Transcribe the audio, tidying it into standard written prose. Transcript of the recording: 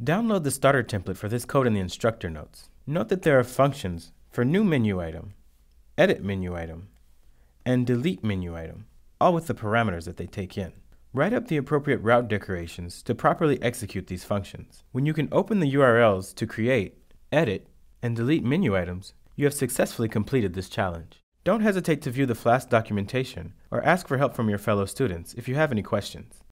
Download the starter template for this code in the instructor notes. Note that there are functions for new menu item, edit menu item, and delete menu item, all with the parameters that they take in. Write up the appropriate route decorations to properly execute these functions. When you can open the URLs to create, edit, and delete menu items, you have successfully completed this challenge. Don't hesitate to view the Flask documentation or ask for help from your fellow students if you have any questions.